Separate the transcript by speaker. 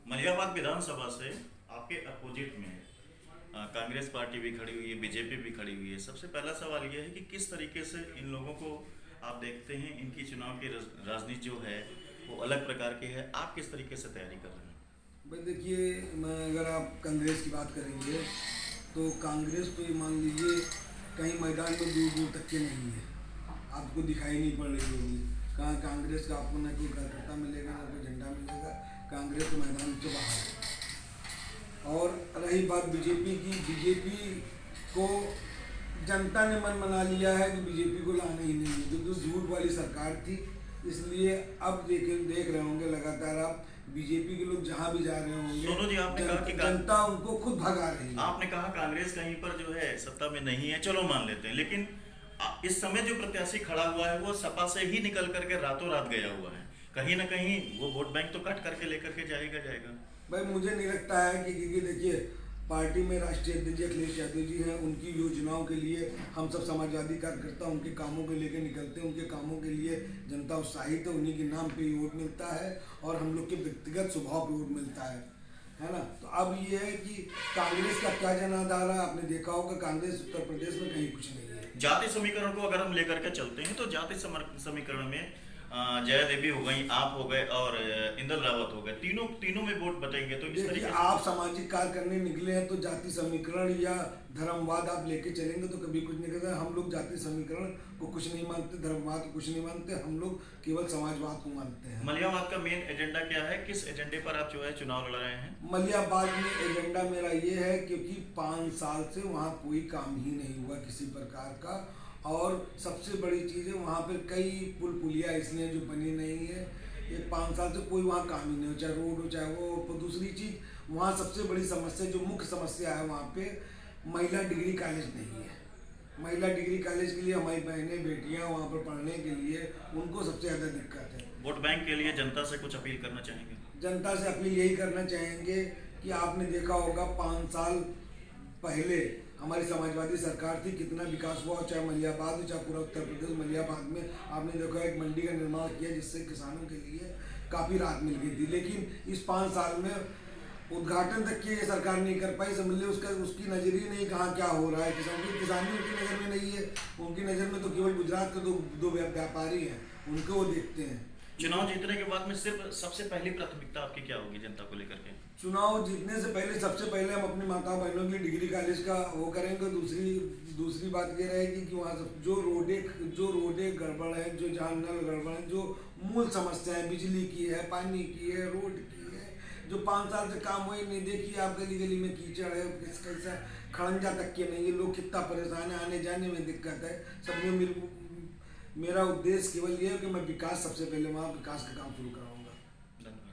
Speaker 1: मलियाबाद विधानसभा से आपके अपोजिट में कांग्रेस पार्टी भी खड़ी हुई है, बीजेपी भी खड़ी हुई है। सबसे पहला सवाल यह है कि किस तरीके से इन लोगों को आप देखते हैं, इनकी चुनाव की राजनीति जो है वो अलग प्रकार की है। आप किस तरीके से तैयारी कर रहे हैं?
Speaker 2: भाई देखिए, मैं अगर आप कांग्रेस की बात करेंगे तो कांग्रेस तो ये मान लीजिए कहीं मैदान में दूर दूर तक के नहीं है। आपको दिखाई नहीं पड़ रही होगी कहाँ कांग्रेस का। आपको ना कोई कार्यकर्ता मिलेगा ना कोई झंडा मिलेगा। कांग्रेस तो मैदान से बाहर है। और रही बात बीजेपी की, बीजेपी को जनता ने मन बना लिया है कि बीजेपी को लाना ही नहीं है, जो झूठ वाली सरकार थी। इसलिए अब देख रहे होंगे लगातार आप, बीजेपी के लोग जहां भी जा रहे होंगे,
Speaker 1: सोनू जी, आपने कहा कि
Speaker 2: जनता उनको खुद भगा रही है।
Speaker 1: आपने कहा कांग्रेस कहीं पर जो है सत्ता में नहीं है, चलो मान लेते हैं, लेकिन इस समय जो प्रत्याशी खड़ा हुआ है वो सपा से ही निकल करके रातों रात गया हुआ है। कहीं ना कहीं वो वोट बैंक तो कट करके लेकर के जाएगा।
Speaker 2: भाई मुझे नहीं लगता है कि, क्योंकि देखिए पार्टी में राष्ट्रीय अध्यक्ष अखिलेश यादव जी हैं, उनकी योजनाओं के लिए हम सब समाजवादी कार्यकर्ता उनके कामों के लेकर निकलते हैं। उनके कामों के लिए जनता उत्साहित है, उन्हीं के नाम पे वोट मिलता है और हम लोग के व्यक्तिगत स्वभाव पे वोट मिलता है ना। तो अब ये है कि कांग्रेस का क्या जनाधार है, आपने देखा होगा कांग्रेस उत्तर प्रदेश में कहीं कुछ नहीं है।
Speaker 1: जाति समीकरण को अगर हम लेकर के चलते हैं तो जाति समीकरण में जया देवी हो गई, आप हो गए और इंदल रावत हो गए, तीनों में वोट बटेंगे। तो इस तरीके से
Speaker 2: आप सामाजिक कार्य करने निकले हैं तो जाति समीकरण या धर्मवाद आप लेके चलेंगे तो कभी कुछ नहीं करेगा। हम लोग जाति समीकरण को कुछ नहीं मानते, धर्मवाद को कुछ नहीं मानते, हम लोग केवल समाजवाद को मानते हैं।
Speaker 1: मलियाबाद का मेन एजेंडा क्या है? किस एजेंडे पर आप जो है चुनाव लड़ रहे हैं?
Speaker 2: मलियाबाद में एजेंडा मेरा ये है क्योंकि 5 साल से वहाँ कोई काम ही नहीं हुआ किसी प्रकार का। और सबसे बड़ी चीज़ है वहाँ पर कई पुल पुलिया इसलिए जो बनी नहीं है, ये 5 साल से कोई वहाँ काम ही नहीं हो, चाहे रोड हो चाहे वो। तो दूसरी चीज़ वहाँ सबसे बड़ी समस्या, जो मुख्य समस्या है वहाँ पे, महिला डिग्री कॉलेज नहीं है। महिला डिग्री कॉलेज के लिए हमारी बहनें बेटियाँ वहाँ पर पढ़ने के लिए उनको सबसे ज़्यादा दिक्कत है।
Speaker 1: वोट बैंक के लिए जनता से कुछ अपील करना चाहेंगे?
Speaker 2: जनता से अपील यही करना चाहेंगे कि आपने देखा होगा 5 साल पहले हमारी समाजवादी सरकार थी, कितना विकास हुआ, चाहे मलियाबाद हो चाहे पूरा उत्तर प्रदेश। मलियाबाद में आपने देखा एक मंडी का निर्माण किया जिससे किसानों के लिए काफ़ी राहत मिल गई थी। लेकिन इस 5 साल में उद्घाटन तक की सरकार नहीं कर पाई। समझ लीजिए उसकी नज़र ही नहीं कहाँ क्या हो रहा है। किसानी उनकी नज़र में नहीं है। उनकी नज़र में तो केवल गुजरात के दो व्यापारी हैं, उनको वो देखते हैं।
Speaker 1: चुनाव जीतने के बाद में सिर्फ सबसे पहली प्राथमिकता आपकी क्या होगी जनता को लेकर के?
Speaker 2: चुनाव जीतने से पहले सबसे पहले हम अपनी माता बहनों के लिए डिग्री कॉलेज का वो करेंगे। दूसरी बात ये रहेगी कि वहाँ जो रोडे गड़बड़ है, जो जहाँ नल गड़बड़ है, जो मूल समस्या है, बिजली की है, पानी की है, रोड की है, जो 5 साल से काम हुए नहीं। देखिए आप गली गली में कीचड़ है, कैसा खड़ंजा तक के नहीं है, लोग कितना परेशान है, आने जाने में दिक्कत है। सब में मेरा उद्देश्य केवल ये है कि मैं विकास, सबसे पहले वहाँ विकास का काम शुरू कराऊंगा।
Speaker 1: धन्यवाद।